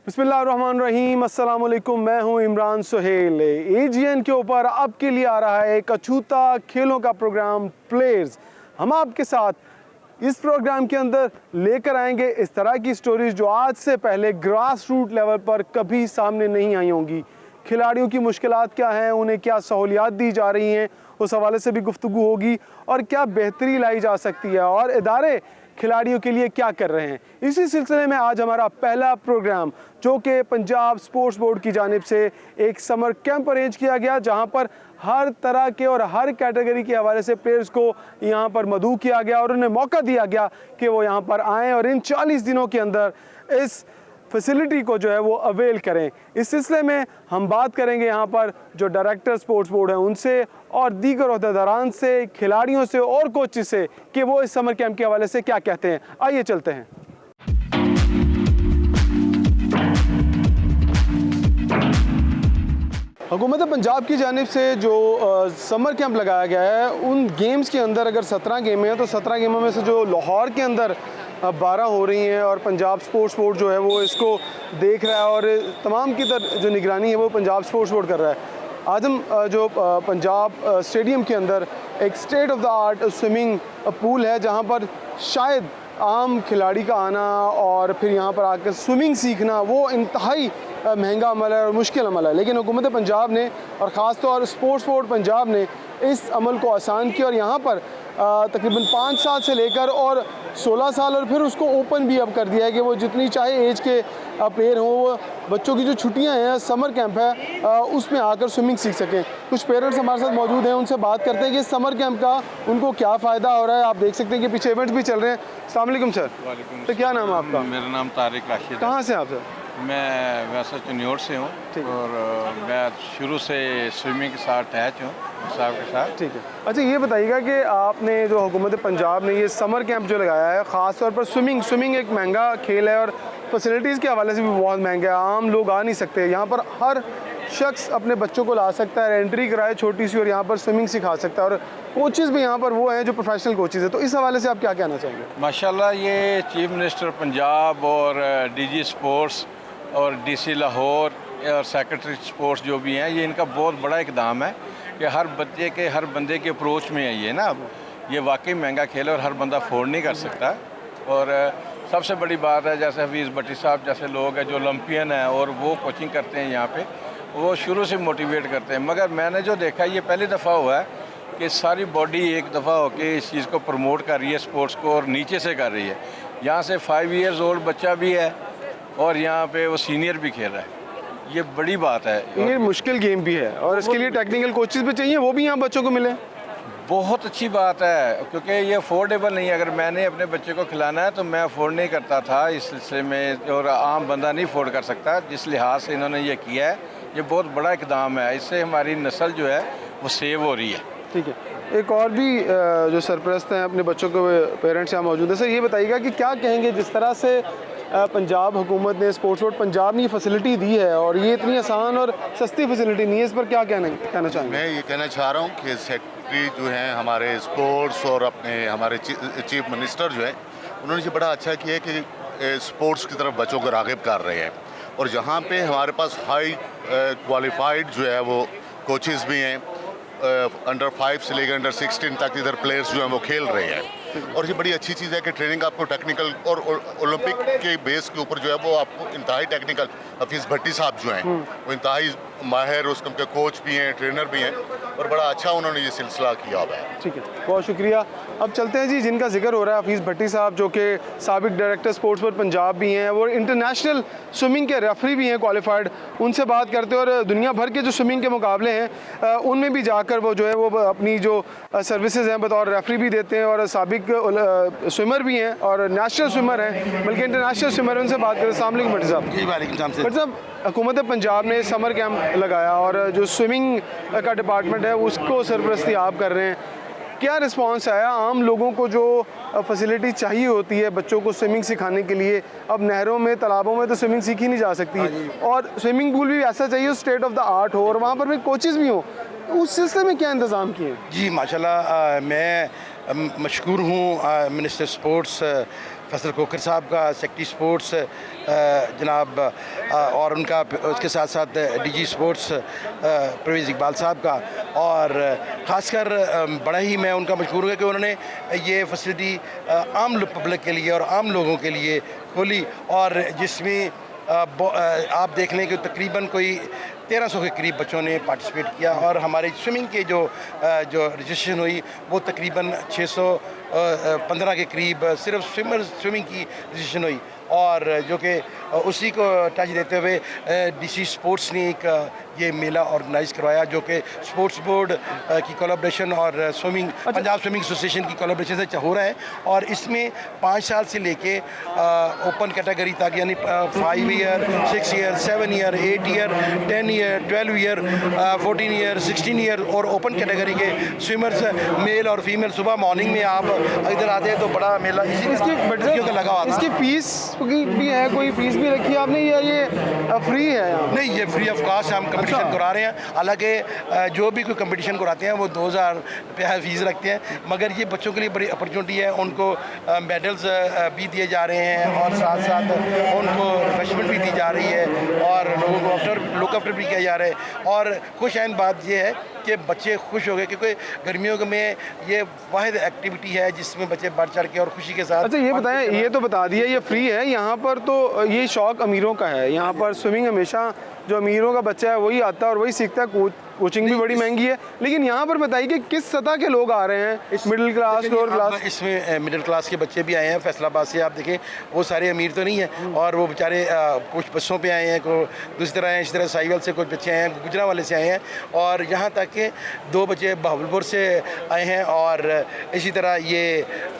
बिस्मिल्लाहिर्रहमानिर्रहीम, अस्सलाम वालेकुम। मैं हूं इमरान सुहेल। AGN के ऊपर आपके लिए आ रहा है एक अछूता खेलों का प्रोग्राम प्लेयर्स। हम आपके साथ इस प्रोग्राम के अंदर लेकर आएंगे इस तरह की स्टोरीज जो आज से पहले ग्रास रूट लेवल पर कभी सामने नहीं आई होंगी। खिलाड़ियों की मुश्किलात क्या हैं, उन्हें क्या सहूलियात दी जा रही हैं, उस हवाले से भी गुफ्तगू होगी और क्या बेहतरी लाई जा सकती है और इदारे खिलाड़ियों के लिए क्या कर रहे हैं। इसी सिलसिले में आज हमारा पहला प्रोग्राम जो कि पंजाब स्पोर्ट्स बोर्ड की जानिब से एक समर कैंप अरेंज किया गया, जहां पर हर तरह के और हर कैटेगरी के हवाले से प्लेयर्स को यहां पर मदऊ किया गया और उन्हें मौका दिया गया कि वो यहां पर आएँ और इन 40 दिनों के अंदर इस फैसिलिटी को जो है वो अवेल करें। इस सिलसिले में हम बात करेंगे यहाँ पर जो डायरेक्टर स्पोर्ट्स बोर्ड हैं उनसे और दीगर ओहदेदारान से, खिलाड़ियों से और कोचेस से कि वो इस समर कैंप के हवाले से क्या कहते हैं। आइए चलते हैं। हुकूमत पंजाब की जानिब से जो समर कैंप लगाया गया है, उन गेम्स के अंदर अगर 17 गेमें हैं तो 17 गेमों में से जो लाहौर के अंदर 12 हो रही हैं और पंजाब स्पोर्ट्स बोर्ड जो है वो इसको देख रहा है और तमाम की जो निगरानी है वो पंजाब स्पोर्ट्स बोर्ड कर रहा है। आज हम जो पंजाब स्टेडियम के अंदर एक state of the art swimming pool है, जहाँ पर शायद आम खिलाड़ी का आना और फिर यहाँ पर आकर स्विमिंग सीखना वो इंतहाई महंगा अमल है और मुश्किल अमल है, लेकिन हुकूमत पंजाब ने और ख़ास तौर स्पोर्ट्स बोर्ड पंजाब ने इस अमल को आसान किया और यहाँ पर तकरीबन 5 साल से लेकर और 16 साल और फिर उसको ओपन भी अब कर दिया है कि वो जितनी चाहे एज के प्लेयर हों, वो बच्चों की जो छुट्टियां हैं, समर कैंप है, उसमें आकर स्विमिंग सीख सकें। कुछ पेरेंट्स हमारे साथ मौजूद हैं, उनसे बात करते हैं कि समर कैंप का उनको क्या फ़ायदा हो रहा है। आप देख सकते हैं कि पीछे इवेंट्स भी चल रहे हैं। अस्सलाम वालेकुम सर। वालेकुम। तो क्या नाम है आपका? मेरा नाम तारिक राशिद। कहाँ से आप सर? मैं वैसे चन्योर से हूँ और मैं शुरू से स्विमिंग के साथ अटैच हूँ साहब के साथ। ठीक है। अच्छा ये बताइएगा कि आपने जो हुकूमत पंजाब ने ये समर कैंप जो लगाया है, ख़ास तौर पर स्विमिंग एक महंगा खेल है और फैसिलिटीज़ के हवाले से भी बहुत महंगा है, आम लोग आ नहीं सकते। यहाँ पर हर शख्स अपने बच्चों को ला सकता है, एंट्री कराए छोटी सी और यहाँ पर स्विमिंग सिखा सकता है और कोचेज़ भी यहाँ पर वो हैं जो प्रोफेशनल कोचेज़ हैं। तो इस हवाले से आप क्या कहना चाहेंगे? माशाल्लाह, ये चीफ मिनिस्टर पंजाब और DG स्पोर्ट्स और DC लाहौर और सेक्रेटरी स्पोर्ट्स जो भी हैं, ये इनका बहुत बड़ा इकदाम है कि हर बच्चे के, हर बंदे के अप्रोच में है ये ना। अब ये वाकई महंगा खेल है और हर बंदा अफोर्ड नहीं कर सकता। और सबसे बड़ी बात है, जैसे हफीज़ भट्टी साहब जैसे लोग हैं जो ओलंपियन हैं और वो कोचिंग करते हैं यहाँ पे, वो शुरू से मोटिवेट करते हैं। मगर मैंने जो देखा, ये पहली दफ़ा हुआ है कि सारी बॉडी एक दफ़ा होकर इस चीज़ को प्रमोट कर रही है, स्पोर्ट्स को, और नीचे से कर रही है। यहाँ से 5 ईयर्स ओल्ड बच्चा भी है और यहाँ पे वो सीनियर भी खेल रहा है। ये बड़ी बात है। ये मुश्किल गेम भी है और इसके लिए टेक्निकल कोचेज़ भी चाहिए, वो भी यहाँ बच्चों को मिले। बहुत अच्छी बात है क्योंकि ये अफोर्डेबल नहीं है। अगर मैंने अपने बच्चे को खिलाना है तो मैं अफोर्ड नहीं करता था इस सिलसिले में, और आम बंदा नहीं अफोर्ड कर सकता। जिस लिहाज से इन्होंने ये किया है, ये बहुत बड़ा इकदाम है। इससे हमारी नस्ल जो है वो सेव हो रही है। ठीक है। एक और भी जो सरपरस्त हैं अपने बच्चों के पेरेंट्स यहाँ मौजूद है। सर ये बताइएगा कि क्या कहेंगे जिस तरह से पंजाब हुकूमत ने, स्पोर्ट्स बोर्ड पंजाब ने ये फैसिलिटी दी है और ये इतनी आसान और सस्ती फैसिलिटी नहीं है, इस पर क्या कहना चाहेंगे? मैं ये कहना चाह रहा हूँ कि सेक्रेटरी जो हैं हमारे स्पोर्ट्स और हमारे चीफ मिनिस्टर जो है, उन्होंने ये बड़ा अच्छा किया है कि स्पोर्ट्स की तरफ बच्चों को राग़िब कर रहे हैं। और जहाँ पे हमारे पास हाई क्वालिफाइड जो है वो कोचेज़ भी हैं, अंडर 5 से लेकर अंडर 16 तक इधर प्लेयर्स जो हैं वो खेल रहे हैं। और ये बड़ी अच्छी चीज़ है कि ट्रेनिंग आपको टेक्निकल और ओलंपिक के बेस के ऊपर जो है वो आपको इंतहाई टेक्निकल, हफीज़ भट्टी साहब जो हैं वो इंतहाई माहिर, उसके कोच भी हैं, ट्रेनर भी हैं और बड़ा अच्छा उन्होंने ये सिलसिला किया हुआ है। ठीक है, बहुत शुक्रिया। अब चलते हैं जी, जिनका जिक्र हो रहा है हफीज़ भट्टी साहब, जो कि साबिक डायरेक्टर स्पोर्ट्स बोर्ड पंजाब भी हैं, वो इंटरनेशनल स्विमिंग के रेफरी भी हैं क्वालिफाइड। उनसे बात करते हैं और दुनिया भर के जो स्विमिंग के मुकाबले हैं उनमें भी जाकर वो जो है वो अपनी जो सर्विसेज हैं बतौर रेफरी भी देते हैं और साबिक स्विमर भी हैं और नेशनल स्विमर हैं, बल्कि इंटरनेशनल स्विमर। उनसे बात करें। अस्सलाम वालेकुम भट्टी साहब। जी वालेकुम सलाम। भट्टी साहब, हुकूमत पंजाब ने समर कैंप लगाया और जो स्विमिंग का डिपार्टमेंट है उसको सरपरस्ती आप कर रहे हैं, क्या रिस्पांस आया? आम लोगों को जो फैसिलिटी चाहिए होती है बच्चों को स्विमिंग सिखाने के लिए, अब नहरों में, तालाबों में तो स्विमिंग सीखी नहीं जा सकती और स्विमिंग पूल भी ऐसा चाहिए स्टेट ऑफ द आर्ट हो और वहाँ पर भी कोचेज़ भी हों, उस सिलसिले में क्या इंतज़ाम किए? जी माशाल्लाह, मैं मशकूर हूँ मिनिस्टर स्पोर्ट्स फैसल खोखर साहब का, सेक्रेटरी स्पोर्ट्स जनाब और उनका उसके साथ साथ डीजी स्पोर्ट्स परवेज़ इकबाल साहब का, और ख़ासकर बड़ा ही मैं उनका मशहूर हूँ कि उन्होंने ये फैसिलिटी आम पब्लिक के लिए और आम लोगों के लिए खोली, और जिसमें आप देख लें कि तकरीबन कोई 1300 के करीब बच्चों ने पार्टिसिपेट किया, और हमारे स्विमिंग के जो रजिस्ट्रेशन हुई वो तकरीबन 615 के करीब सिर्फ स्विमिंग की रजिस्ट्रेशन हुई, और जो कि उसी को टच देते हुए डीसी स्पोर्ट्स ने एक ये मेला ऑर्गेनाइज़ करवाया, जो कि स्पोर्ट्स बोर्ड की कोलैबोरेशन और पंजाब स्विमिंग एसोसिएशन की कोलैबोरेशन से हो रहा है। और इसमें 5 साल से लेके ओपन कैटेगरी तक, यानी 5 year, 6 year, 7 year, 8 year, 10 year, 12 year, 14 year, 16 year और ओपन कैटेगरी के स्विमर्स मेल और फीमेल सुबह मॉर्निंग में आप इधर आते हैं तो बड़ा मेला इसकी का लगा हुआ था। इसकी फीस भी है, कोई फीस भी रखी है आपने, या ये फ्री है यहाँ? नहीं, ये फ्री ऑफ कास्ट हम कंपटीशन करा रहे हैं। हालांकि जो भी कोई कंपटीशन कराते हैं वो 2000 रुपया फीस रखते हैं, मगर ये बच्चों के लिए बड़ी अपॉर्चुनिटी है। उनको मेडल्स भी दिए जा रहे हैं और साथ साथ उनको रिफ्रेशमेंट भी दी जा रही है और लोगों को लुक आफ्टर भी किया जा रहा है। और खुशआइन बात ये है कि बच्चे खुश हो गए, क्योंकि गर्मियों में ये वाहिद एक्टिविटी है जिसमें बच्चे बढ़ चढ़ के और खुशी के साथ। अच्छा ये बताएं, ये तो बता दिया ये फ्री है यहाँ पर, तो ये शौक अमीरों का है। यहाँ पर स्विमिंग हमेशा जो अमीरों का बच्चा है वही आता है और वही सीखता है। कोचिंग भी बड़ी महंगी है, लेकिन यहाँ पर बताइए कि किस सतह के लोग आ रहे हैं, मिडिल क्लास, लोअर क्लास? इसमें मिडिल क्लास के बच्चे भी आए हैं फैसलाबाद से। आप देखें वो सारे अमीर तो नहीं हैं, और वो बेचारे कुछ बसों पे आए हैं, दूसरी तरह इस तरह साहिवाल से कुछ बच्चे आए हैं, गुजरांवाले से आए हैं, और यहाँ तक कि 2 बच्चे बहावलपुर से आए हैं, और इसी तरह ये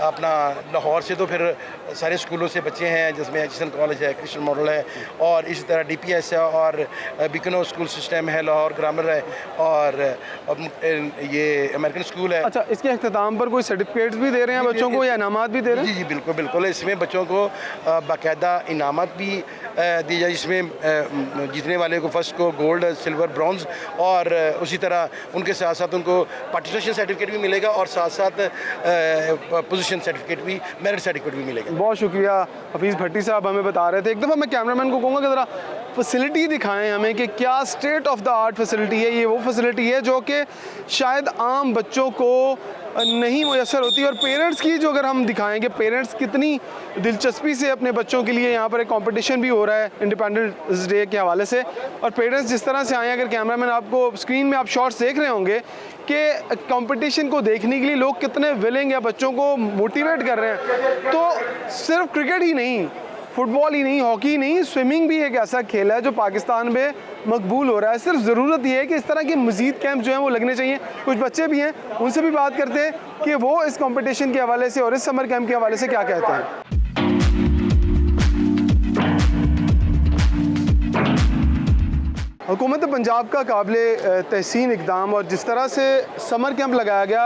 अपना लाहौर से तो फिर सारे स्कूलों से बच्चे हैं, जिसमें एचएसएल कॉलेज है, क्रिश्चियन मॉडल है, और इसी तरह डीपीएस है, और बिकनो स्कूल सिस्टम है, लाहौर ग्रामर है, और ये अमेरिकन स्कूल है। अच्छा, इसके अख्ताम पर कोई सर्टिफिकेट्स भी दे रहे हैं बच्चों को या इनामात भी दे रहे हैं? जी बिल्कुल बिल्कुल, इसमें बच्चों को बाकायदा इनामात भी दी जाए, जिसमें जीतने वाले को फर्स्ट को गोल्ड, सिल्वर, ब्रॉन्ज, और उसी तरह उनके साथ साथ उनको पार्टिसिपेशन सर्टिफिकेट भी मिलेगा, और साथ साथ पोजीशन सर्टिफिकेट भी, मेरिट सर्टिफिकेट भी मिलेगा। बहुत शुक्रिया हफीज़ भट्टी साहब, हमें बता रहे थे। एक दफ़ा मैं कैमरामैन को कहूँगा कि ज़रा फैसिलिटी दिखाएं हमें कि क्या state of the art facility है। ये वो फैसिलिटी है जो कि शायद आम बच्चों को नहीं मुयसर होती, और पेरेंट्स की जो अगर हम दिखाएं कि पेरेंट्स कितनी दिलचस्पी से अपने बच्चों के लिए यहाँ पर एक कंपटीशन भी हो रहा है इंडिपेंडेंस डे के हवाले से, और पेरेंट्स जिस तरह से आए हैं, अगर कैमरामैन आपको स्क्रीन में आप शॉट्स देख रहे होंगे कि कंपटीशन को देखने के लिए लोग कितने विलिंग या बच्चों को मोटिवेट कर रहे हैं। तो सिर्फ क्रिकेट ही नहीं, फुटबॉल ही नहीं, हॉकी ही नहीं, स्विमिंग भी एक ऐसा खेल है जो पाकिस्तान में मकबूल हो रहा है। सिर्फ ज़रूरत ये है कि इस तरह के मज़ीद कैंप जो हैं वो लगने चाहिए। कुछ बच्चे भी हैं, उनसे भी बात करते हैं कि वो इस कंपटीशन के हवाले से और इस समर कैंप के हवाले से क्या कहते हैं। हुकूमत पंजाब का काबिल तहसीन इक़दाम, और जिस तरह से समर कैंप लगाया गया,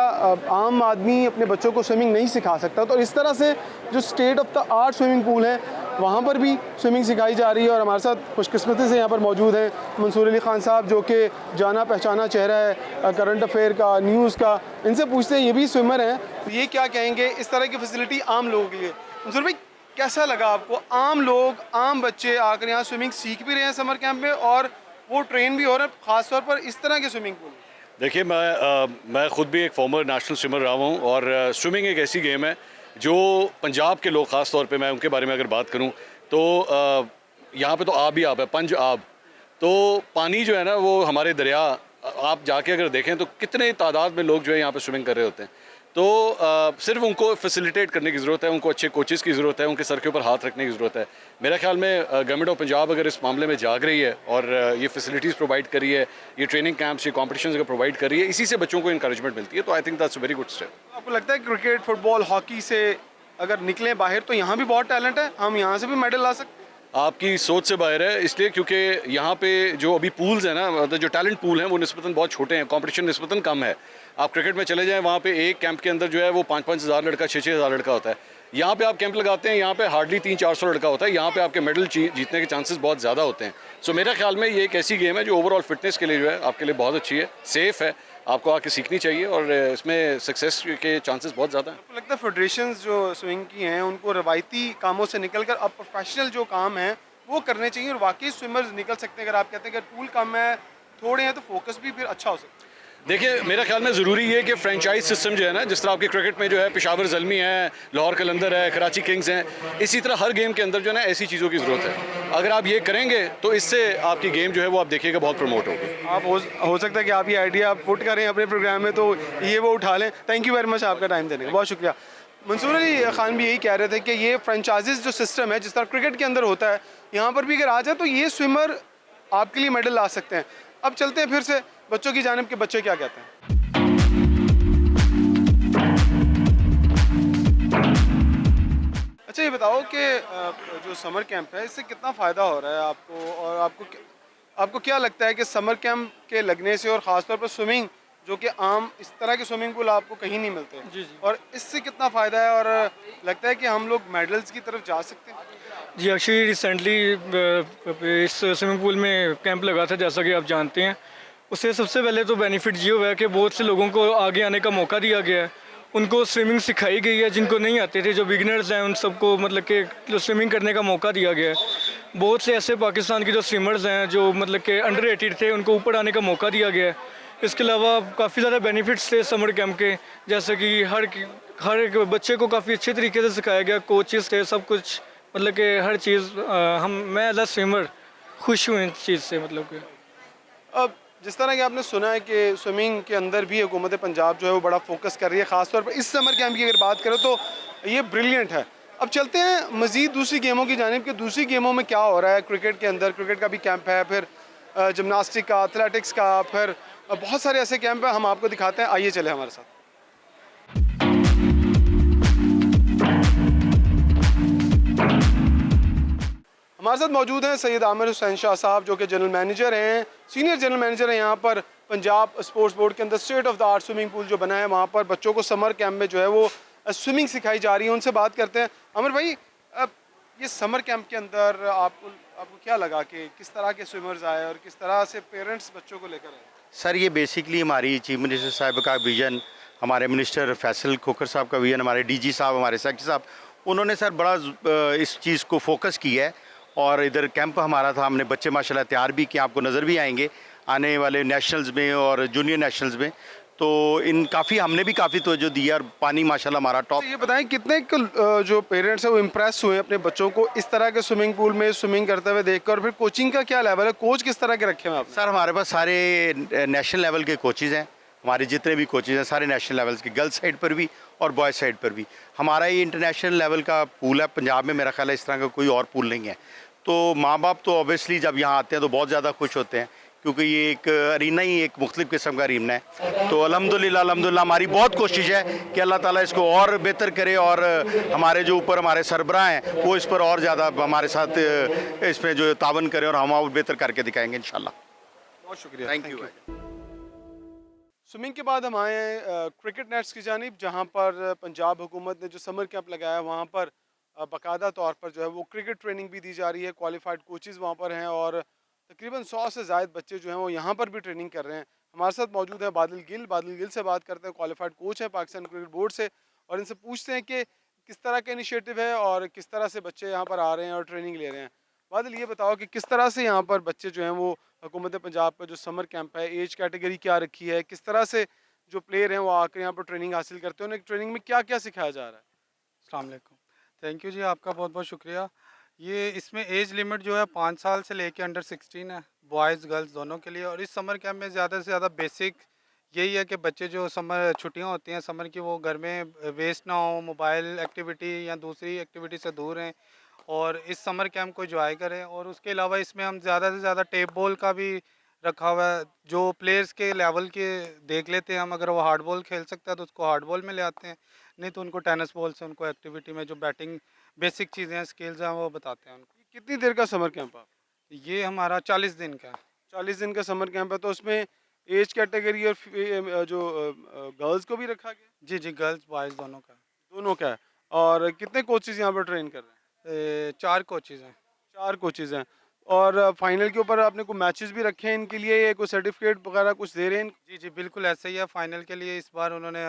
आम आदमी अपने बच्चों को स्विमिंग नहीं सिखा सकता, तो इस तरह से जो state of the art swimming pool है वहाँ पर भी स्विमिंग सिखाई जा रही है। और हमारे साथ खुशकिस्मती से यहाँ पर मौजूद हैं मंसूर अली ख़ान साहब, जो कि जाना पहचाना चेहरा है करंट अफेयर का, न्यूज़ का। इनसे पूछते हैं, ये भी स्विमर हैं, तो ये क्या कहेंगे इस तरह की फैसिलिटी आम लोगों के लिए। मंसूर भाई, कैसा लगा आपको? आम लोग, आम बच्चे आकर यहाँ स्विमिंग सीख भी रहे हैं समर कैंप में, और वो ट्रेन भी हो रहे हैं, ख़ासतौर पर इस तरह के स्विमिंग पूल। देखिए, मैं ख़ुद भी एक फॉर्मर नेशनल स्विमर रहा हूँ, और स्विमिंग एक ऐसी गेम है जो पंजाब के लोग, ख़ास तौर पे मैं उनके बारे में अगर बात करूँ तो यहाँ पे तो आब ही आब है, पंज आब। तो पानी जो है ना वो हमारे दरिया, आप जाके अगर देखें तो कितने तादाद में लोग जो है यहाँ पे स्विमिंग कर रहे होते हैं। तो सिर्फ उनको फैसिलिटेट करने की ज़रूरत है, उनको अच्छे कोचेज़ की ज़रूरत है, उनके सर के ऊपर हाथ रखने की ज़रूरत है। मेरा ख्याल में गवर्नमेंट ऑफ पंजाब अगर इस मामले में जाग रही है और ये फैसिलिटीज़ प्रोवाइड करी है, ये ट्रेनिंग कैंप्स, ये कॉम्पिटिशन अगर प्रोवाइड करी है, इसी से बच्चों को इंकरेजमेंट मिलती है, तो I think that's a very good step. आपको लगता है क्रिकेट, फुटबॉल, हॉकी से अगर निकलें बाहर तो यहाँ भी बहुत टैलेंट है, हम यहाँ से भी मेडल ला सकते हैं? आपकी सोच से बाहर है, इसलिए क्योंकि यहाँ पे जो अभी पूल्स हैं ना, मतलब जो टैलेंट पूल हैं वो निस्बतन बहुत छोटे हैं, कंपटीशन निस्बतन कम है। आप क्रिकेट में चले जाएं, वहाँ पे एक कैंप के अंदर जो है वो 5-5 हज़ार लड़का, 6-6 हज़ार लड़का होता है। यहाँ पे आप कैंप लगाते हैं, यहाँ पे हार्डली 300-400 लड़का होता है। यहाँ पे आपके मेडल जीतने के चांसेस बहुत ज़्यादा होते हैं। सो मेरा ख्याल में ये एक ऐसी गेम है जो ओवरऑल फिटनेस के लिए जो है आपके लिए बहुत अच्छी है, सेफ़ है, आपको आके सीखनी चाहिए और इसमें सक्सेस के चांसेस बहुत ज़्यादा हैं। आपको लगता है फेडरेशंस जो स्विमिंग की हैं उनको रवायती कामों से निकलकर अब प्रोफेशनल जो काम है वो करने चाहिए और वाकई स्विमर्स निकल सकते हैं। अगर आप कहते हैं कि पूल कम है, थोड़े हैं, तो फोकस भी फिर अच्छा हो सकता है। देखिए मेरा ख्याल में ज़रूरी है कि फ्रेंचाइज सिस्टम जो है ना, जिस तरह आपके क्रिकेट में जो है पेशावर ज़ल्मी है, लाहौर कलंदर है, कराची किंग्स हैं, इसी तरह हर गेम के अंदर जो है ना ऐसी चीज़ों की ज़रूरत है। अगर आप ये करेंगे तो इससे आपकी गेम जो है वो आप देखिएगा बहुत प्रमोट होगी। आप हो सकता है कि आप ये आइडिया आप पुट करें अपने प्रोग्राम में, तो ये वो उठा लें। थैंक यू वेरी मच आपका टाइम देने का, बहुत शुक्रिया। मंसूर अली खान भी यही कह रहे थे कि ये फ्रेंचाइजीज जो सिस्टम है जिस तरह क्रिकेट के अंदर होता है, यहाँ पर भी अगर आ जाए तो ये स्विमर आपके लिए मेडल ला सकते हैं। अब चलते हैं फिर से बच्चों की जानिब के बच्चे क्या कहते हैं। अच्छा ये बताओ कि जो समर कैंप है इससे कितना फ़ायदा हो रहा है आपको, और आपको क्या लगता है कि समर कैंप के लगने से और ख़ासतौर पर स्विमिंग जो कि आम इस तरह के स्विमिंग पूल आपको कहीं नहीं मिलते, जी। और इससे कितना फ़ायदा है और लगता है कि हम लोग मेडल्स की तरफ जा सकते हैं? जी एक्चुअली रिसेंटली इस स्विमिंग पूल में कैंप लगा था, जैसा कि आप जानते हैं। उससे सबसे पहले तो बेनिफिट ये हुआ है कि बहुत से लोगों को आगे आने का मौका दिया गया है। उनको स्विमिंग सिखाई गई है, जिनको नहीं आते थे, जो बिगिनर्स हैं उन सबको मतलब कि जो स्विमिंग करने का मौका दिया गया है। बहुत से ऐसे पाकिस्तान के जो स्विमर्स हैं जो मतलब कि अंडर-18 थे, उनको ऊपर आने का मौका दिया गया है। इसके अलावा काफ़ी ज़्यादा बेनिफिट्स थे समर कैंप के, जैसे कि हर एक बच्चे को काफ़ी अच्छे तरीके से सिखाया गया, कोचेस थे, सब कुछ मतलब कि हर चीज़ मैं एज अ स्विमर खुश हूँ इस चीज़ से। मतलब कि अब जिस तरह कि आपने सुना है कि स्विमिंग के अंदर भी हुकूमत पंजाब जो है वो बड़ा फोकस कर रही है, ख़ासतौर पर इस समर कैंप की अगर बात करें तो ये ब्रिलियंट है। अब चलते हैं मज़ीद दूसरी गेमों की जानिब कि दूसरी गेमों में क्या हो रहा है। क्रिकेट के अंदर क्रिकेट का भी कैंप है, फिर जिमनास्टिक का, एथलेटिक्स का, फिर बहुत सारे ऐसे कैंप हैं, हम आपको दिखाते हैं। आइए चले हमारे साथ। हमारे साथ मौजूद हैं सैयद आमिर हुसैन शाह साहब, जो कि जनरल मैनेजर हैं, सीनियर जनरल मैनेजर हैं यहाँ पर पंजाब स्पोर्ट्स बोर्ड के अंदर। State of the art swimming pool जो बना है वहाँ पर बच्चों को समर कैंप में जो है वो स्विमिंग सिखाई जा रही है। उनसे बात करते हैं। आमिर भाई, अब ये समर कैंप के अंदर आपको क्या लगा कि किस तरह के स्विमर्स आए और किस तरह से पेरेंट्स बच्चों को लेकर आए? सर ये बेसिकली हमारी चीफ मिनिस्टर साहब का विज़न, हमारे मिनिस्टर फैसल खोखर साहब का विज़न, हमारे डीजी साहब, हमारे सेक्रेटरी साहब, उन्होंने सर बड़ा इस चीज़ को फोकस किया है। और इधर कैंप हमारा था, हमने बच्चे माशाल्लाह तैयार भी किए, आपको नज़र भी आएंगे आने वाले नेशनल्स में और जूनियर नेशनल्स में। तो इन काफ़ी हमने भी काफ़ी तवज्जो दी है और पानी माशाल्लाह हमारा टॉप। तो ये बताएं कितने जो पेरेंट्स हैं वो इम्प्रेस हुए अपने बच्चों को इस तरह के स्विमिंग पूल में स्विमिंग करते हुए देखकर, और फिर कोचिंग का क्या लेवल है, कोच किस तरह के रखे हुए हैं आपने? सर हमारे पास सारे नेशनल लेवल के कोचेज़ हैं, हमारे जितने भी कोचेज़ हैं सारे नेशनल लेवल्स के, गर्ल्स साइड पर भी और बॉयज़ साइड पर भी। हमारा ये इंटरनेशनल लेवल का पूल है, पंजाब में मेरा ख्याल है इस तरह का कोई और पूल नहीं है। तो माँ बाप तो ऑब्वियसली जब यहाँ आते हैं तो बहुत ज़्यादा खुश होते हैं, क्योंकि ये एक अरीना ही एक मुख्तलिफ़ किस्म का अरीना है। तो अल्हम्दुलिल्लाह हमारी बहुत कोशिश है कि अल्लाह ताला इसको और बेहतर करे, और हमारे जो ऊपर हमारे सरबराह हैं वो इस पर और ज़्यादा हमारे साथ इसमें जो तावन करें और हम और बेहतर करके दिखाएंगे इंशाल्लाह। बहुत शुक्रिया, थैंक यू। स्विमिंग के बाद हम आए हैं क्रिकेट नेट्स की जानिब, जहाँ पर पंजाब हुकूमत ने जो समर कैंप लगाया वहाँ पर बाकायदा तौर पर जो है वो क्रिकेट ट्रेनिंग भी दी जा रही है। क्वालिफाइड कोचेज़ वहाँ पर हैं और तकरीबन 100 से ज़ायद बच्चे जो हैं वो यहाँ पर भी ट्रेनिंग कर रहे हैं। हमारे साथ मौजूद है बादल गिल से बात करते हैं, क्वालिफाइड कोच हैं पाकिस्तान क्रिकेट बोर्ड से, और इनसे पूछते हैं कि किस तरह का इनिशिएटिव है और किस तरह से बच्चे यहाँ पर आ रहे हैं और ट्रेनिंग ले रहे हैं। बादल, ये बताओ कि किस तरह से यहाँ पर बच्चे जो हैं वो हुकूमत पंजाब का जो समर कैंप है, एज कैटेगरी क्या रखी है, किस तरह से जो प्लेयर हैं वो आकर यहाँ पर ट्रेनिंग हासिल करते हैं, उन्हें ट्रेनिंग में क्या क्या सिखाया जा रहा है? अस्सलाम वालेकुम, थैंक यू जी, आपका बहुत बहुत शुक्रिया। ये इसमें एज लिमिट जो है 5 साल से लेके अंडर 16 है, बॉयज़ गर्ल्स दोनों के लिए। और इस समर कैंप में ज़्यादा से ज़्यादा बेसिक यही है कि बच्चे जो समर छुट्टियां होती हैं समर की, वो घर में वेस्ट ना हो, मोबाइल एक्टिविटी या दूसरी एक्टिविटी से दूर रहें और इस समर कैंप को एंजॉय करें। और उसके अलावा इसमें हम ज़्यादा से ज़्यादा टेप बॉल का भी रखा हुआ है, जो प्लेयर्स के लेवल के देख लेते हैं हम, अगर वो हार्ड बॉल खेल सकता है तो उसको हार्ड बॉल में ले आते हैं, नहीं तो उनको टेनिस बॉल से उनको एक्टिविटी में जो बैटिंग बेसिक चीज़ें हैं, स्किल्स हैं, वो बताते हैं उनको। कितनी देर का समर कैंप है? ये हमारा 40 दिन का है। 40 दिन का समर कैंप है, तो उसमें एज कैटेगरी और जो गर्ल्स को भी रखा गया? जी जी, गर्ल्स बॉयज़ दोनों का। दोनों का है। और कितने कोचेज़ यहाँ पर ट्रेन कर रहे हैं? 4 कोचेज़ हैं। 4 कोचेज़ हैं। और फाइनल के ऊपर आपने कोई मैचेस भी रखे हैं इनके लिए, या कोई सर्टिफिकेट वगैरह कुछ दे रहे हैं इनको? जी जी बिल्कुल ऐसे ही है। फाइनल के लिए इस बार उन्होंने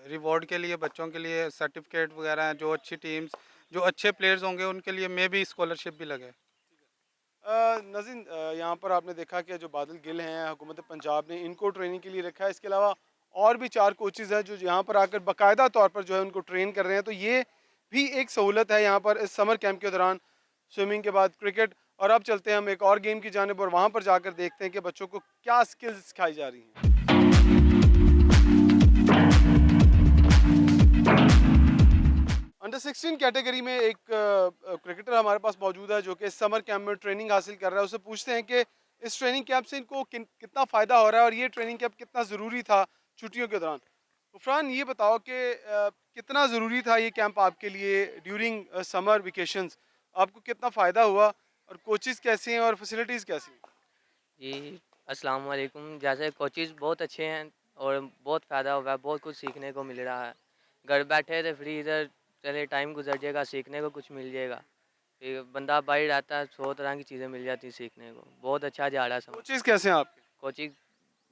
रिवॉर्ड के लिए बच्चों के लिए सर्टिफिकेट वगैरह हैं, जो अच्छी टीम्स जो अच्छे प्लेयर्स होंगे उनके लिए मे भी स्कॉलरशिप भी लगे। नज़ीन, यहाँ पर आपने देखा कि जो बादल गिल हैं, हुकूमत पंजाब ने इनको ट्रेनिंग के लिए रखा है। इसके अलावा और भी 4 कोचेज़ हैं जो यहाँ पर आकर बाकायदा तौर पर जो है उनको ट्रेन कर रहे हैं। तो ये भी एक सहूलत है यहाँ पर इस समर कैंप के दौरान। स्विमिंग के बाद क्रिकेट, और अब चलते हैं हम एक और गेम की जानिब और वहाँ पर जाकर देखते हैं कि बच्चों को क्या स्किल्स सिखाई जा रही हैं। अंडर 16 कैटेगरी में एक क्रिकेटर हमारे पास मौजूद है जो कि इस समर कैंप में ट्रेनिंग हासिल कर रहा है। उससे पूछते हैं कि इस ट्रेनिंग कैंप से इनको कितना फ़ायदा हो रहा है और ये ट्रेनिंग कैंप कितना ज़रूरी था छुट्टियों के दौरान। उफरान, ये बताओ कि कितना ज़रूरी था ये कैंप आपके लिए ड्यूरिंग समर वेकेशंस, आपको कितना फ़ायदा हुआ और कोचेज़ कैसे हैं और फैसिलिटीज़ कैसी हैं? जी, अस्सलाम वालेकुम। जैसे कोचेज़ बहुत अच्छे हैं और बहुत फ़ायदा हुआ है, बहुत कुछ सीखने को मिल रहा है। घर बैठे थे फ्री, इधर चले टाइम गुजर जाएगा, सीखने को कुछ मिल जाएगा। फिर बंदा बाहर रहता है, 100 तरह की चीज़ें मिल जाती हैं सीखने को। बहुत अच्छा जा रहा है सब। कोचेज़ कैसे हैं आपके? कोचिंग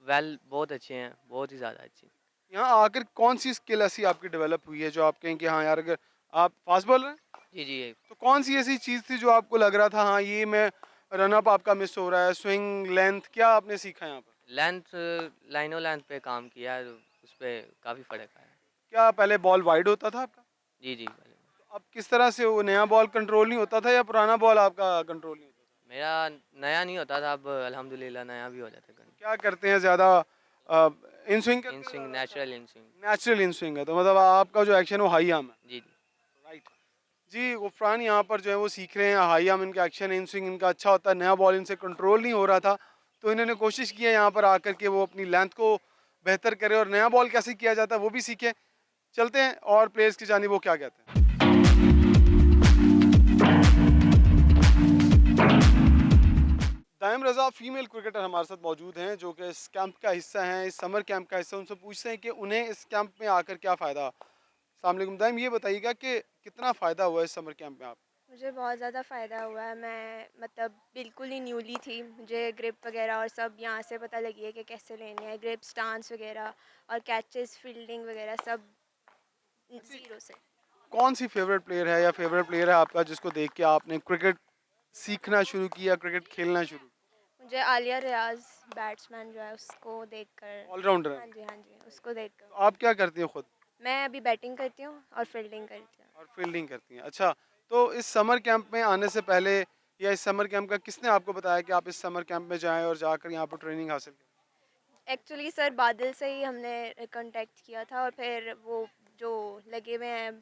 बहुत अच्छे हैं, बहुत ही ज़्यादा अच्छी। यहाँ आकर कौन सी स्किल ऐसी आपकी डेवलप हुई है जो आप कहें कि हाँ यार, अगर आप फास्ट बॉलर हैं जी, जी। तो कौन सी ऐसी चीज़ थी जो आपको लग रहा था हाँ ये मैं रन अप आपका मिस हो रहा है, स्विंग लेंथ, क्या आपने सीखा यहाँ पर? लेंथ लाइनों लेंथ पे काम किया है, उस पे काफ़ी फ़र्क आया है। क्या पहले बॉल वाइड होता था आपका? जी, जी। पहले तो अब किस तरह से वो नया बॉल कंट्रोल नहीं होता था या पुराना बॉल आपका कंट्रोल नहीं होता था? मेरा नया नहीं होता था, अब अल्हम्दुलिल्लाह नया भी हो जाता है। क्या करते हैं ज़्यादा, in swing in swing, natural in swing. Natural in swing है, तो मतलब आपका जो एक्शन वो हाई आर्म है। जी, जी। राइट जी। गुफरान यहाँ पर जो है वो सीख रहे हैं हाई आर्म, इनका एक्शन इन स्विंग इनका अच्छा होता है। नया बॉल इनसे कंट्रोल नहीं हो रहा था, तो इन्होंने कोशिश की है यहाँ पर आकर के वो अपनी लेंथ को बेहतर करे और नया बॉल कैसे किया जाता है वो भी सीखे। चलते हैं और प्लेयर्स की जानिब वो क्या कहते हैं। दायम रज़ा फीमेल क्रिकेटर हमारे साथ मौजूद हैं जो कि इस कैंप का हिस्सा हैं, इस समर कैंप का हिस्सा। उनसे पूछते हैं कि उन्हें इस कैंप में आकर क्या फ़ायदा। अस्सलाम वालेकुम दायम, ये बताइएगा कि कितना फ़ायदा हुआ इस समर कैंप में आप? मुझे बहुत ज़्यादा फ़ायदा हुआ है। मैं मतलब बिल्कुल ही न्यूली थी, मुझे ग्रिप वगैरह और सब यहाँ से पता लगी है कि कैसे लेने हैं, ग्रिप स्टांस वगैरह और कैचेस फील्डिंग वगैरह सब ज़ीरो से। कौन सी फेवरेट प्लेयर है या फेवरेट प्लेयर है आपका जिसको देख के आपने क्रिकेट सीखना शुरू किया, क्रिकेट खेलना शुरू? मुझे आलिया रियाज बैट्समैन जो है उसको देखकर। ऑलराउंडर हाँ है। जी, हाँ जी, उसको देखकर। तो आप क्या करती हैं खुद? मैं अभी बैटिंग करती हूँ और फील्डिंग करती हूँ। और फील्डिंग करती हैं, अच्छा। तो इस समर कैंप में आने से पहले या इस समर कैंप का किसने आपको बताया कि आप इस समर कैंप में जाएं और जाकर यहाँ पर ट्रेनिंग हासिल करें? एक्चुअली सर बादल से ही हमने कांटेक्ट किया था और फिर वो जो लगे हुए हैं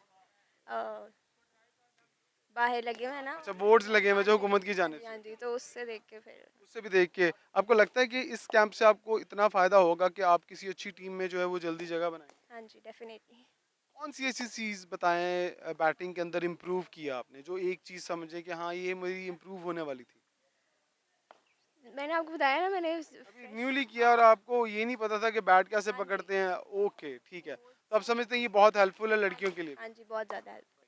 बाहर लगे हुए हैं ना। अच्छा, बोर्ड्स लगे हुए जो हुकूमत की जानिब हाँ से, जी, तो उससे देख के फिर। उससे भी देख के आपको लगता है कि इस कैंप से आपको इतना फ़ायदा होगा कि आप किसी अच्छी टीम में जो है वो जल्दी जगह बनाएं? हाँ जी, डेफिनेटली। कौन सी ऐसी चीज़ बताएं बैटिंग के अंदर इम्प्रूव किया आपने, जो एक चीज़ समझे कि हाँ ये मेरी इम्प्रूव होने वाली थी? मैंने आपको बताया ना, मैंने अभी न्यूली किया और आपको ये नहीं पता था कि बैट कैसे पकड़ते हैं। ओके, ठीक है, तो आप समझते हैं ये बहुत हेल्पफुल है लड़कियों के लिए? हाँ जी, बहुत ज़्यादा हेल्पफुल है।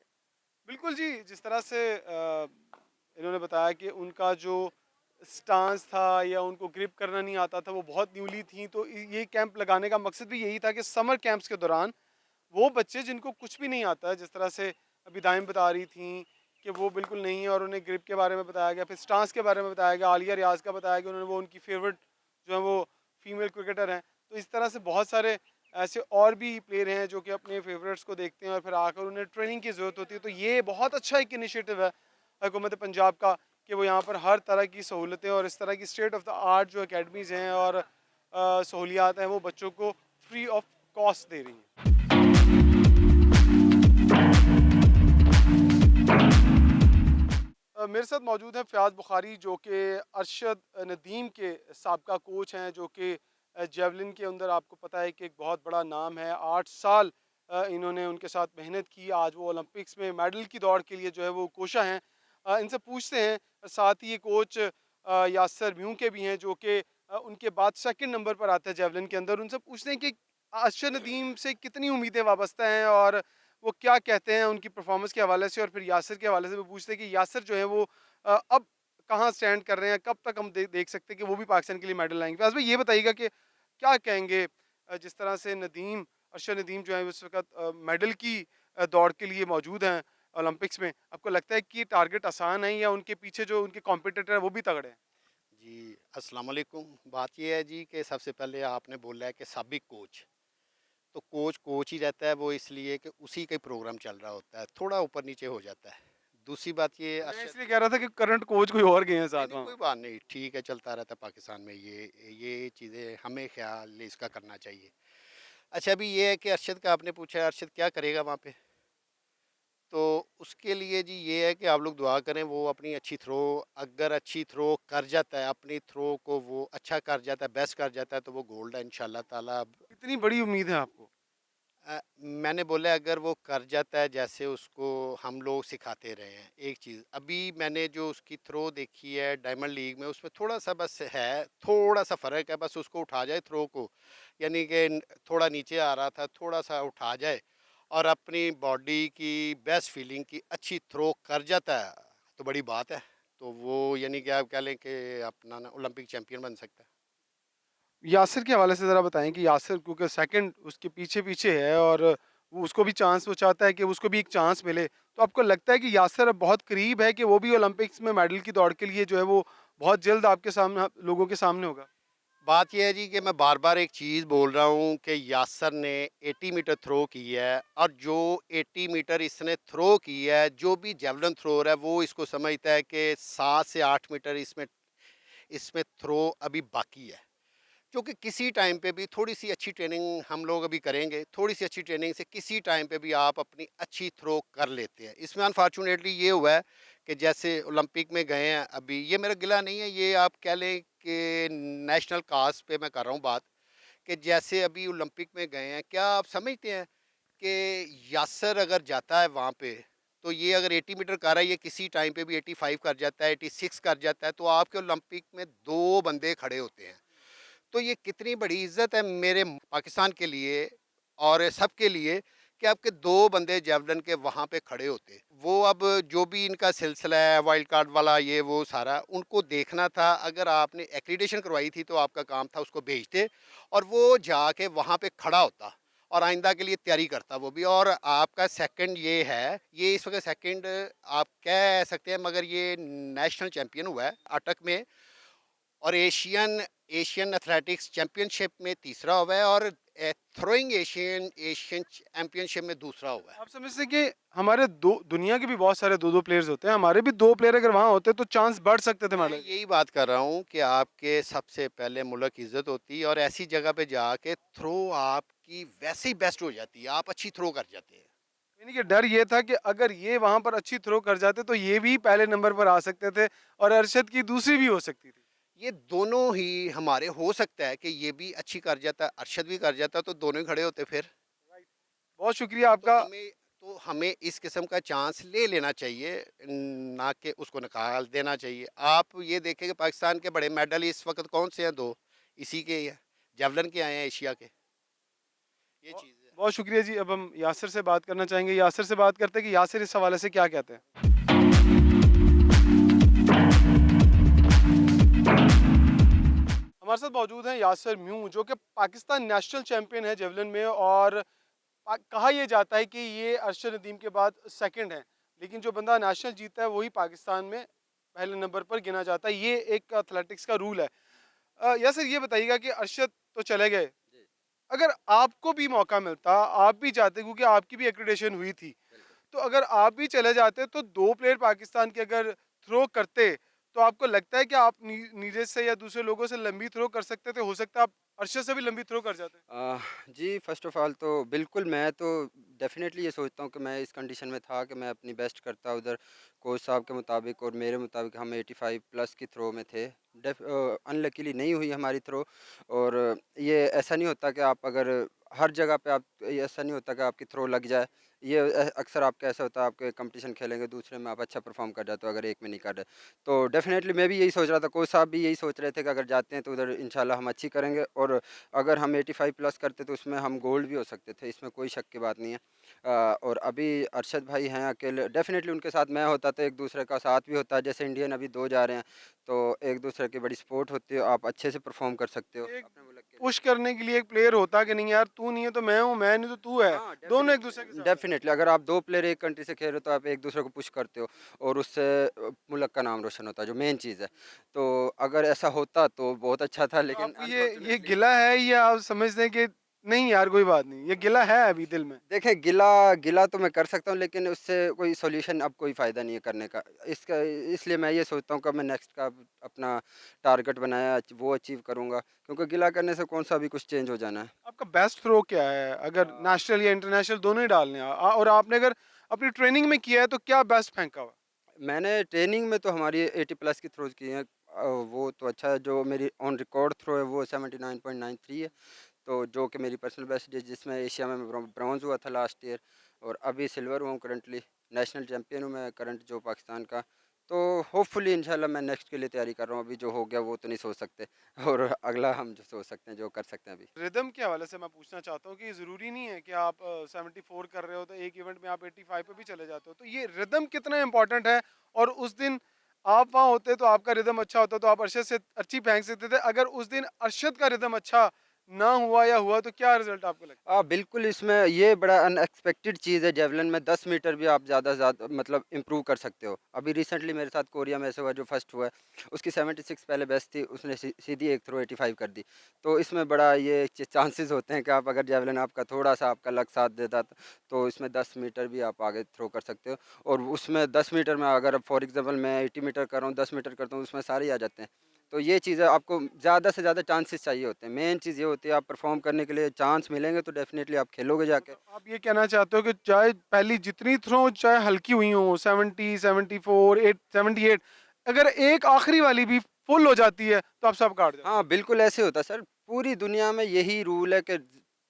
बिल्कुल जी। जिस तरह से इन्होंने बताया कि उनका जो स्टांस था या उनको ग्रिप करना नहीं आता था, वो बहुत न्यूली थी, तो ये कैंप लगाने का मकसद भी यही था कि समर कैंप्स के दौरान वो बच्चे जिनको कुछ भी नहीं आता है, जिस तरह से अभी दाइम बता रही थी कि वो बिल्कुल नहीं है, और उन्हें ग्रिप के बारे में बताया गया, फिर स्टांस के बारे में बताया गया, आलिया रियाज का बताया गया, उन्होंने वो उनकी फेवरेट जो है वो फीमेल क्रिकेटर हैं। तो इस तरह से बहुत सारे ऐसे और भी प्लेयर हैं जो कि अपने फेवरेट्स को देखते हैं और फिर आकर उन्हें ट्रेनिंग की ज़रूरत होती है। तो ये बहुत अच्छा एक इनिशिएटिव है हुकूमत पंजाब का कि वो यहाँ पर हर तरह की सहूलतें और इस तरह की स्टेट ऑफ द आर्ट जो अकेडमीज़ हैं और सहूलियात हैं वो बच्चों को फ्री ऑफ कॉस्ट दे रही हैं। मेरे साथ मौजूद है फ़याज़ बुखारी जो कि अरशद नदीम के साबका कोच हैं, जो कि जेवलिन के अंदर आपको पता है कि एक बहुत बड़ा नाम है। 8 साल इन्होंने उनके साथ मेहनत की, आज वो ओलंपिक्स में मेडल की दौड़ के लिए जो है वो कोशा हैं। इनसे पूछते हैं, साथ ही ये कोच यासर म्यूँ के भी हैं जो कि उनके बाद सेकंड नंबर पर आते हैं जेवलिन के अंदर। उनसे पूछते हैं कि अरशद नदीम से कितनी उम्मीदें वाबस्ता हैं और वो क्या कहते हैं उनकी परफॉर्मेंस के हवाले से, और फिर यासर के हवाले से भी पूछते हैं कि यासर जो है वो अब कहाँ स्टैंड कर रहे हैं, कब तक हम देख सकते हैं कि वो भी पाकिस्तान के लिए मेडल लाएंगे? फैज़ भाई ये बताइएगा कि क्या कहेंगे जिस तरह से नदीम, अरशद नदीम जो है इस वक्त मेडल की दौड़ के लिए मौजूद हैं ओलंपिक्स में, आपको लगता है कि ये टारगेट आसान है या उनके पीछे जो उनके कॉम्पिटिटर है वो भी तगड़े हैं? जी, अस्सलाम वालेकुम। बात ये है जी कि सबसे पहले आपने बोला है कि साबिक कोच, तो कोच ही रहता है, वो इसलिए कि उसी का ही प्रोग्राम चल रहा होता है, थोड़ा ऊपर नीचे हो जाता है। दूसरी बात ये मैं इसलिए कह रहा था कि करंट कोच कोई और गए हैं नहीं, साथ नहीं, वहाँ। कोई बात नहीं, ठीक है, चलता रहता है पाकिस्तान में ये चीज़ें, हमें ख्याल इसका करना चाहिए। अच्छा, अभी ये है कि अरशद का आपने पूछा है, अरशद क्या करेगा वहाँ पे? तो उसके लिए जी ये है कि आप लोग दुआ करें, वो अपनी अच्छी थ्रो, अगर अच्छी थ्रो कर जाता है, अपनी थ्रो को वो अच्छा कर जाता है, बेस्ट कर जाता है, तो वो गोल्ड है इंशाल्लाह ताला। अब इतनी बड़ी उम्मीद है आपको? मैंने बोला अगर वो कर जाता है जैसे उसको हम लोग सिखाते रहे हैं। एक चीज़ अभी मैंने जो उसकी थ्रो देखी है डायमंड लीग में, उसमें थोड़ा सा बस है, थोड़ा सा फ़र्क है, बस उसको उठा जाए थ्रो को, यानी कि थोड़ा नीचे आ रहा था, थोड़ा सा उठा जाए और अपनी बॉडी की बेस्ट फीलिंग की अच्छी थ्रो कर जाता है तो बड़ी बात है। तो वो यानी कि आप कह लें कि अपना ना ओलंपिक चैम्पियन बन सकता है। यासिर के हवाले से ज़रा बताएं कि यासिर क्योंकि सेकंड उसके पीछे पीछे है और वो उसको भी चांस, वो चाहता है कि उसको भी एक चांस मिले, तो आपको लगता है कि यासिर अब बहुत करीब है कि वो भी ओलंपिक्स में मेडल की दौड़ के लिए जो है वो बहुत जल्द आपके सामने, लोगों के सामने होगा? बात यह है जी कि मैं बार बार एक चीज़ बोल रहा हूँ कि यासर ने 80 मीटर थ्रो की है, और जो 80 मीटर इसने थ्रो की है, जो भी जेवलिन थ्रोअर है वो इसको समझता है कि 7 से 8 मीटर इसमें इसमें थ्रो अभी बाकी है। क्योंकि किसी टाइम पे भी थोड़ी सी अच्छी ट्रेनिंग हम लोग अभी करेंगे, थोड़ी सी अच्छी ट्रेनिंग से किसी टाइम पे भी आप अपनी अच्छी थ्रो कर लेते हैं। इसमें अनफॉर्चुनेटली ये हुआ है कि जैसे ओलंपिक में गए हैं, अभी ये मेरा गिला नहीं है, ये आप कह लें कि नेशनल कास्ट पे मैं कर रहा हूँ बात, कि जैसे अभी ओलंपिक में गए हैं, क्या आप समझते हैं कि यासर अगर जाता है वहाँ पे, तो ये अगर 80 मीटर कर रहा है, ये किसी टाइम पे भी 85 कर जाता है, 86 कर जाता है, तो आपके ओलंपिक में 2 बंदे खड़े होते हैं। तो ये कितनी बड़ी इज़्ज़त है मेरे पाकिस्तान के लिए और सबके लिए कि आपके 2 बंदे जेवलिन के वहाँ पे खड़े होते। वो अब जो भी इनका सिलसिला है वाइल्ड कार्ड वाला, ये वो सारा उनको देखना था। अगर आपने एक्रीडेशन करवाई थी तो आपका काम था उसको भेजते और वो जाके वहाँ पे खड़ा होता और आइंदा के लिए तैयारी करता वो भी। और आपका सेकंड ये है, ये इस वक्त सेकंड आप कह सकते हैं, मगर ये नेशनल चैम्पियन हुआ है अटक में, और एशियन एशियन एथलेटिक्स चैम्पियनशिप में तीसरा हुआ है, और थ्रोइंग एशियन एशियन चैम्पियनशिप में दूसरा हुआ है। आप समझते हैं कि हमारे दो दुनिया के भी बहुत सारे दो दो प्लेयर्स होते हैं, हमारे भी 2 प्लेयर अगर वहाँ होते तो चांस बढ़ सकते थे मैं मेडल। यही बात कर रहा हूँ कि आपके सबसे पहले मुल्क की इज्जत होती है, और ऐसी जगह पे जाके थ्रो आपकी वैसे ही बेस्ट हो जाती है, आप अच्छी थ्रो कर जाते हैं। यानी कि डर ये था कि अगर ये वहाँ पर अच्छी थ्रो कर जाते तो ये भी पहले नंबर पर आ सकते थे और अरशद की दूसरी भी हो सकती थी। ये दोनों ही हमारे, हो सकता है कि ये भी अच्छी कर जाता, अरशद भी कर जाता, तो दोनों ही खड़े होते फिर। बहुत शुक्रिया तो आपका। हमें इस किस्म का चांस ले लेना चाहिए, ना कि उसको निकाल देना चाहिए। आप ये देखें कि पाकिस्तान के बड़े मेडल इस वक्त कौन से हैं? 2 इसी के ही हैं, जेवलिन के आए हैं एशिया के। ये चीज़ है। बहुत शुक्रिया जी। अब हम यासिर से बात करना चाहेंगे, यासिर से बात करते हैं कि यासिर इस हवाले से क्या कहते हैं। हमारे साथ मौजूद हैं यासिर म्यू, जो कि पाकिस्तान नेशनल चैंपियन है जेवलिन में, और कहा यह जाता है कि ये अरशद नदीम के बाद सेकंड है, लेकिन जो बंदा नेशनल जीता है वही पाकिस्तान में पहले नंबर पर गिना जाता है। ये एक एथलेटिक्स का रूल है। यासिर ये बताइएगा कि अरशद तो चले गए, अगर आपको भी मौका मिलता, आप भी चाहते, क्योंकि आपकी भी एक्रेडिटेशन हुई थी, तो अगर आप भी चले जाते तो 2 प्लेयर पाकिस्तान के अगर थ्रो करते, तो आपको लगता है कि आप नीरज से या दूसरे लोगों से लंबी थ्रो कर सकते थे? हो सकता है आप अरशद से भी लंबी थ्रो कर जाते? जी, फ़र्स्ट ऑफ़ ऑल तो बिल्कुल मैं तो डेफ़िनेटली ये सोचता हूँ कि मैं इस कंडीशन में था कि मैं अपनी बेस्ट करता उधर। कोच साहब के मुताबिक और मेरे मुताबिक हम 85 प्लस की थ्रो में थे। अनलकीली नहीं हुई हमारी थ्रो, और ये ऐसा नहीं होता कि आप अगर हर जगह पे आप ऐसा नहीं होता कि आपकी थ्रो लग जाए। ये अक्सर आपका ऐसा होता है, आपके कंपटीशन खेलेंगे दूसरे में आप अच्छा परफॉर्म कर जाते हो, अगर एक में नहीं कर रहे। तो डेफिनेटली मैं भी यही सोच रहा था, कोच साहब भी यही सोच रहे थे कि अगर जाते हैं तो उधर इंशाल्लाह हम अच्छी करेंगे, और अगर हम 85 प्लस करते तो उसमें हम गोल्ड भी हो सकते थे, इसमें कोई शक की बात नहीं है। और अभी अरशद भाई हैं अकेले, डेफिनेटली उनके साथ मैं होता तो एक दूसरे का साथ भी होता है। जैसे इंडियन अभी 2 जा रहे हैं तो एक दूसरे की बड़ी सपोर्ट होती है, आप अच्छे से परफॉर्म कर सकते हो एक अपने मुल्क के लिए। पुश करने के लिए एक प्लेयर होता कि नहीं यार, तू नहीं है तो मैं हूँ, मैं नहीं तो तू है। हाँ, दोनों एक दूसरे के साथ। डेफिनेटली अगर आप 2 प्लेयर एक कंट्री से खेल रहे हो तो आप एक दूसरे को पुश करते हो, और उससे मुल्क का नाम रोशन होता है, जो मेन चीज़ है। तो अगर ऐसा होता तो बहुत अच्छा था, लेकिन आपको ये गिला है या आप समझते हैं कि नहीं यार कोई बात नहीं, ये गिला है अभी दिल में? देखिए, गिला गिला तो मैं कर सकता हूँ, लेकिन उससे कोई सॉल्यूशन, अब कोई फ़ायदा नहीं है करने का। इसका इसलिए मैं ये सोचता हूँ कि मैं नेक्स्ट का अपना टारगेट बनाया वो अचीव करूँगा, क्योंकि गिला करने से कौन सा अभी कुछ चेंज हो जाना है। आपका बेस्ट थ्रो क्या है अगर नेशनल या इंटरनेशनल दोनों ही डालने हैं? और आपने अगर अपनी ट्रेनिंग में किया है तो क्या बेस्ट फेंका हुआ? मैंने ट्रेनिंग में तो हमारी 80 प्लस की थ्रोज़ की हैं। वो तो अच्छा है, जो मेरी ऑन रिकॉर्ड थ्रो है वो 79.93 है। तो जो कि मेरी पर्सनल बेस्ट है, जिसमें एशिया में ब्रॉन्ज़ हुआ था लास्ट ईयर, और अभी सिल्वर हुआ हूँ करंटली। नेशनल चैंपियन हूँ मैं करंट जो पाकिस्तान का। तो होपफुली इंशाल्लाह मैं नेक्स्ट के लिए तैयारी कर रहा हूँ। अभी जो हो गया वो तो नहीं सोच सकते, और अगला हम जो सोच सकते हैं, जो कर सकते हैं अभी। रिदम के हवाले से मैं पूछना चाहता हूँ कि ज़रूरी नहीं है कि आप 74 कर रहे हो तो एक इवेंट में आप 85 पे भी चले जाते हो, तो ये रिदम कितना इंपॉर्टेंट है? और उस दिन आप वहाँ होते तो आपका रिदम अच्छा होता तो आप अरशद से अच्छी फेंक सकते थे। अगर उस दिन अरशद का रिदम अच्छा ना हुआ या हुआ तो क्या रिजल्ट आपको लगता बिल्कुल, इसमें ये बड़ा अनएक्सपेक्टेड चीज़ है। जेवलिन में 10 मीटर भी आप ज़्यादा से ज़्यादा मतलब इम्प्रूव कर सकते हो। अभी रिसेंटली मेरे साथ कोरिया में ऐसा हुआ, जो फर्स्ट हुआ है, उसकी 76 पहले बेस्ट थी, उसने सीधी एक थ्रो 85 कर दी। तो इसमें बड़ा ये चांसेस होते हैं कि आप अगर जेवलिन आपका थोड़ा-सा आपका लक साथ देता तो इसमें 10 मीटर भी आप आगे थ्रो कर सकते हो। और उसमें 10 मीटर में अगर फॉर एग्ज़ाम्पल मैं 80 मीटर कर रहा हूँ, 10 मीटर करता हूँ, उसमें सारे ही आ जाते हैं। तो ये चीज़ें आपको ज़्यादा से ज़्यादा चांसेस चाहिए होते हैं। मेन चीज़ ये होती है, आप परफ़ॉर्म करने के लिए चांस मिलेंगे तो डेफ़िनेटली आप खेलोगे जाके। है? आप ये कहना चाहते हो कि चाहे पहली जितनी थ्रो चाहे हल्की हुई हो, 70, 74, 8, 78, अगर एक आखिरी वाली भी फुल हो जाती है तो आप सब काट जाते हो? हाँ, बिल्कुल ऐसे होता है सर। पूरी दुनिया में यही रूल है कि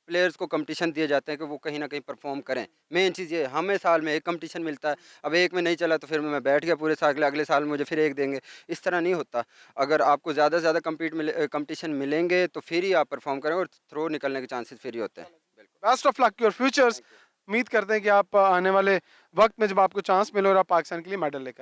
प्लेयर्स को कॉम्पिटिशन दिए जाते हैं कि वो कहीं न कहीं परफ़ॉर्म करें। मेन चीज़ ये है, हमें साल में 1 कॉम्पिटिशन मिलता है। अब एक में नहीं चला तो फिर मैं बैठ गया पूरे साल के लिए, अगले साल मुझे फिर 1 देंगे। इस तरह नहीं होता। अगर आपको ज़्यादा से ज़्यादा कॉम्पिटिशन मिलेंगे तो फिर ही आप परफ़ॉर्म करें, और थ्रो निकलने के चांसेस फिर ही होते हैं। बिल्कुल। Best of luck your futures. उम्मीद करते हैं कि आप आने वाले वक्त में जब आपको चांस मिले और आप पाकिस्तान के लिए मेडल लेकर आएँ।